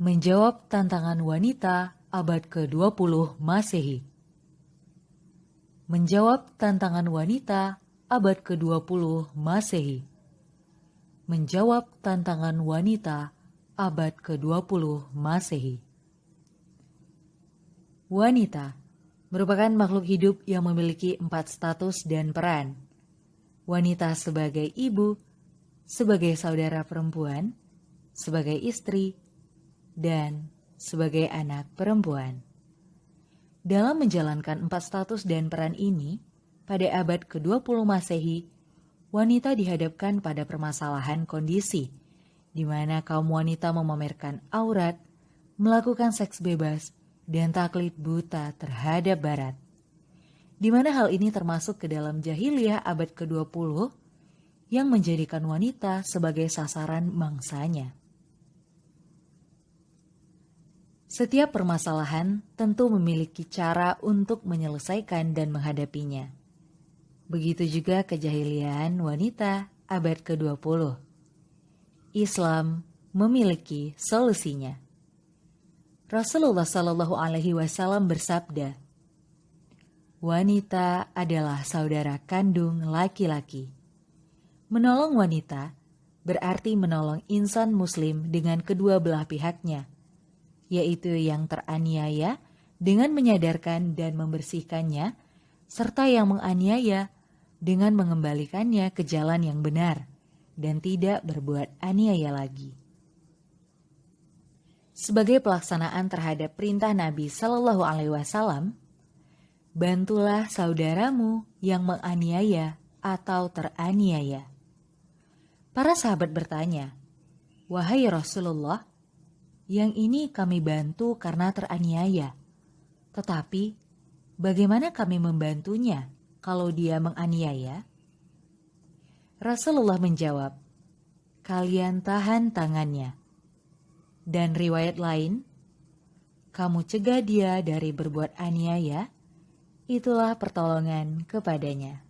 Menjawab tantangan wanita abad ke-20 Masehi. Menjawab tantangan wanita abad ke-20 Masehi. Menjawab tantangan wanita abad ke-20 Masehi. Wanita merupakan makhluk hidup yang memiliki 4 status dan peran. Wanita sebagai ibu, sebagai saudara perempuan, sebagai istri, dan sebagai anak perempuan. Dalam menjalankan 4 status dan peran ini, pada abad ke-20 Masehi, wanita dihadapkan pada permasalahan kondisi, di mana kaum wanita memamerkan aurat, melakukan seks bebas, dan taklid buta terhadap barat. Di mana hal ini termasuk ke dalam jahiliyah abad ke-20 yang menjadikan wanita sebagai sasaran mangsanya. Setiap permasalahan tentu memiliki cara untuk menyelesaikan dan menghadapinya. Begitu juga kejahilian wanita abad ke-20. Islam memiliki solusinya. Rasulullah Shallallahu Alaihi Wasallam bersabda, "Wanita adalah saudara kandung laki-laki." Menolong wanita berarti menolong insan muslim dengan kedua belah pihaknya, yaitu yang teraniaya dengan menyadarkan dan membersihkannya, serta yang menganiaya dengan mengembalikannya ke jalan yang benar dan tidak berbuat aniaya lagi. Sebagai pelaksanaan terhadap perintah Nabi Shallallahu Alaihi Wasallam, bantulah saudaramu yang menganiaya atau teraniaya. Para sahabat bertanya, "Wahai Rasulullah, yang ini kami bantu karena teraniaya. Tetapi, bagaimana kami membantunya kalau dia menganiaya?" Rasulullah menjawab, "Kalian tahan tangannya." Dan riwayat lain, "Kamu cegah dia dari berbuat aniaya, itulah pertolongan kepadanya."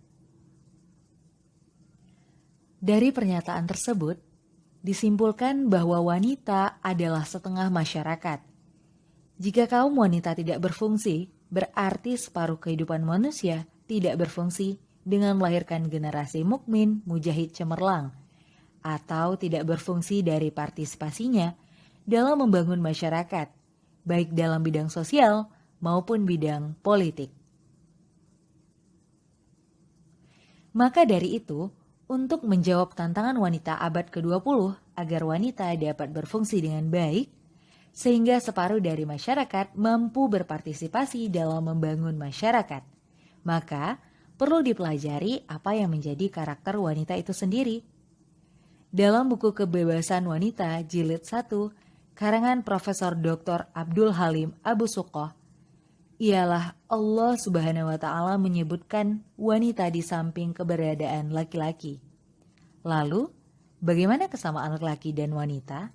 Dari pernyataan tersebut, disimpulkan bahwa wanita adalah setengah masyarakat. Jika kaum wanita tidak berfungsi, berarti separuh kehidupan manusia tidak berfungsi dengan melahirkan generasi mukmin mujahid cemerlang, atau tidak berfungsi dari partisipasinya dalam membangun masyarakat, baik dalam bidang sosial maupun bidang politik. Maka dari itu, untuk menjawab tantangan wanita abad ke-20 agar wanita dapat berfungsi dengan baik, sehingga separuh dari masyarakat mampu berpartisipasi dalam membangun masyarakat, maka perlu dipelajari apa yang menjadi karakter wanita itu sendiri. Dalam buku Kebebasan Wanita Jilid 1, karangan Profesor Dr. Abdul Halim Abu Suqoh, ialah Allah Subhanahu wa Ta'ala menyebutkan wanita di samping keberadaan laki-laki. Lalu, bagaimana kesamaan laki-laki dan wanita?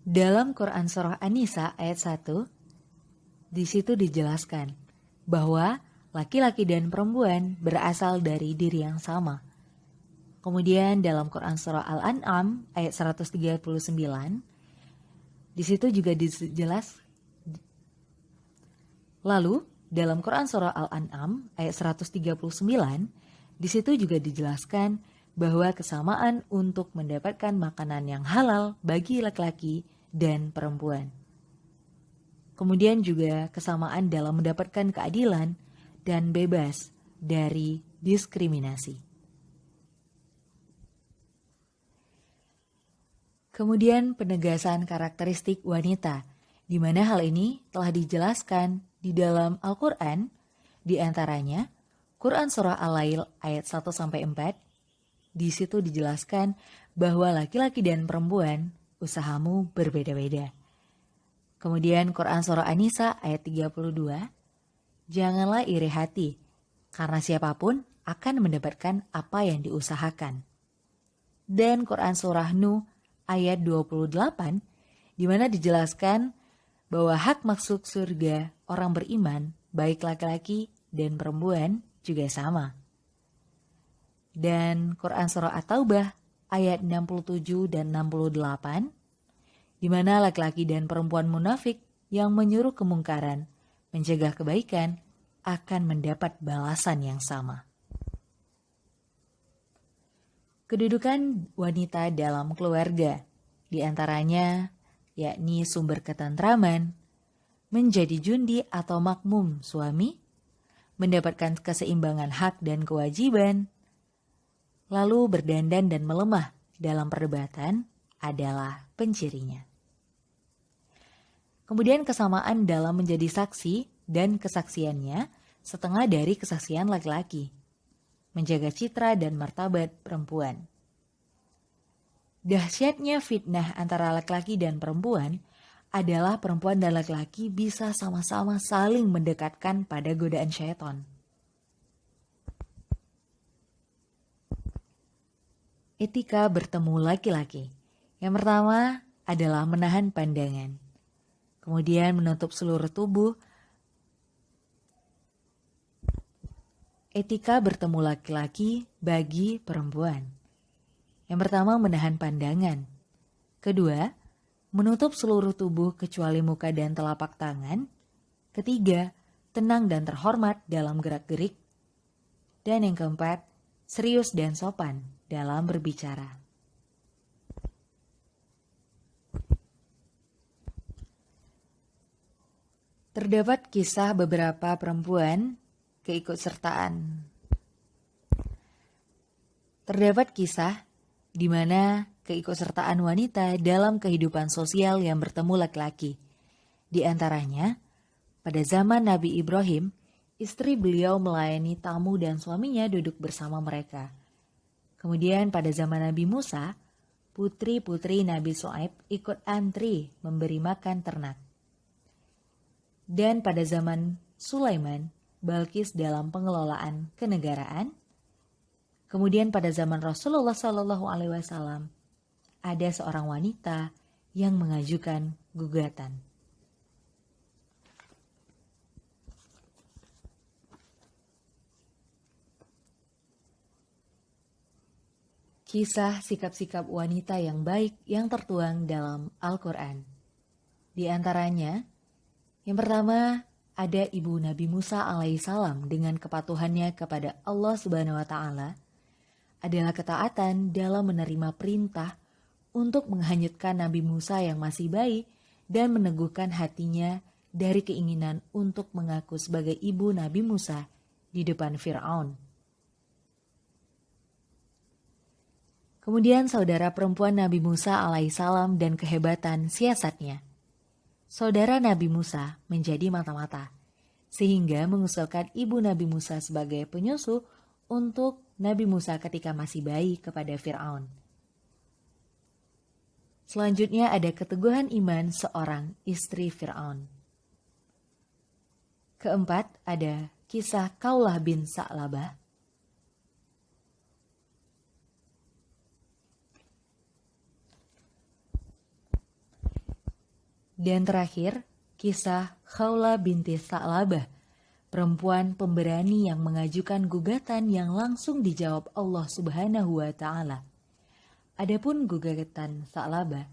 Dalam Quran Surah An-Nisa ayat 1, di situ dijelaskan bahwa laki-laki dan perempuan berasal dari diri yang sama. Kemudian dalam Quran Surah Al-An'am ayat 139, di situ juga dijelas. Lalu dalam Quran Surah Al-An'am ayat 139, di situ juga dijelaskan bahwa kesamaan untuk mendapatkan makanan yang halal bagi laki-laki dan perempuan. Kemudian juga kesamaan dalam mendapatkan keadilan dan bebas dari diskriminasi. Kemudian penegasan karakteristik wanita, di mana hal ini telah dijelaskan di dalam Al-Quran, di antaranya Quran Surah Al-Lail ayat 1-4, di situ dijelaskan bahwa laki-laki dan perempuan usahamu berbeda-beda. Kemudian Quran Surah An-Nisa ayat 32, janganlah iri hati, karena siapapun akan mendapatkan apa yang diusahakan. Dan Quran Surah Nuh ayat 28, di mana dijelaskan bahwa hak masuk surga orang beriman, baik laki-laki dan perempuan, juga sama. Dan Quran Surah At-Taubah ayat 67 dan 68, di mana laki-laki dan perempuan munafik yang menyuruh kemungkaran, mencegah kebaikan, akan mendapat balasan yang sama. Kedudukan wanita dalam keluarga, di antaranya yakni sumber ketentraman, menjadi jundi atau makmum suami, mendapatkan keseimbangan hak dan kewajiban, lalu berdandan dan melemah dalam perdebatan adalah pencirinya. Kemudian kesamaan dalam menjadi saksi dan kesaksiannya setengah dari kesaksian laki-laki, menjaga citra dan martabat perempuan. Dahsyatnya fitnah antara laki-laki dan perempuan adalah perempuan dan laki-laki bisa sama-sama saling mendekatkan pada godaan syaitan. Etika bertemu laki-laki. Yang pertama adalah menahan pandangan, kemudian menutup seluruh tubuh. Etika bertemu laki-laki bagi perempuan. Yang pertama menahan pandangan. Kedua, menutup seluruh tubuh kecuali muka dan telapak tangan. Ketiga, tenang dan terhormat dalam gerak-gerik. Dan yang keempat, serius dan sopan dalam berbicara. Terdapat kisah beberapa perempuan keikutsertaan. Terdapat kisah di mana keikutsertaan wanita dalam kehidupan sosial yang bertemu laki-laki. Di antaranya, pada zaman Nabi Ibrahim, istri beliau melayani tamu dan suaminya duduk bersama mereka. Kemudian pada zaman Nabi Musa, putri-putri Nabi Shu'aib ikut antri memberi makan ternak. Dan pada zaman Sulaiman, Balkis dalam pengelolaan kenegaraan. Kemudian pada zaman Rasulullah SAW, ada seorang wanita yang mengajukan gugatan. Kisah sikap-sikap wanita yang baik yang tertuang dalam Al-Quran. Di antaranya, yang pertama, ada ibu Nabi Musa alaihissalam dengan kepatuhannya kepada Allah Subhanahu wa Ta'ala adalah ketaatan dalam menerima perintah untuk menghanyutkan Nabi Musa yang masih bayi dan meneguhkan hatinya dari keinginan untuk mengaku sebagai ibu Nabi Musa di depan Fir'aun. Kemudian saudara perempuan Nabi Musa alaihissalam dan kehebatan siasatnya. Saudara Nabi Musa menjadi mata-mata, sehingga mengusulkan ibu Nabi Musa sebagai penyusu untuk Nabi Musa ketika masih bayi kepada Fir'aun. Selanjutnya ada keteguhan iman seorang istri Fir'aun. Keempat ada kisah Kaulah bin Sa'labah. Dan terakhir, kisah Khawla binti Sa'labah, perempuan pemberani yang mengajukan gugatan yang langsung dijawab Allah Subhanahu wa Ta'ala. Adapun gugatan Sa'labah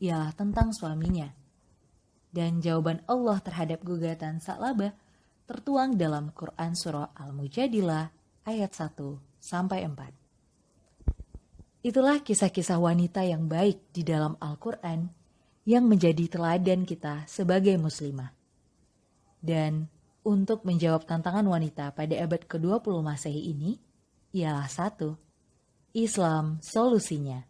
ialah tentang suaminya. Dan jawaban Allah terhadap gugatan Sa'labah tertuang dalam Quran Surah Al-Mujadilah ayat 1-4. Itulah kisah-kisah wanita yang baik di dalam Al-Quran yang menjadi teladan kita sebagai muslimah. Dan untuk menjawab tantangan wanita pada abad ke-20 Masehi ini, ialah 1. Islam solusinya.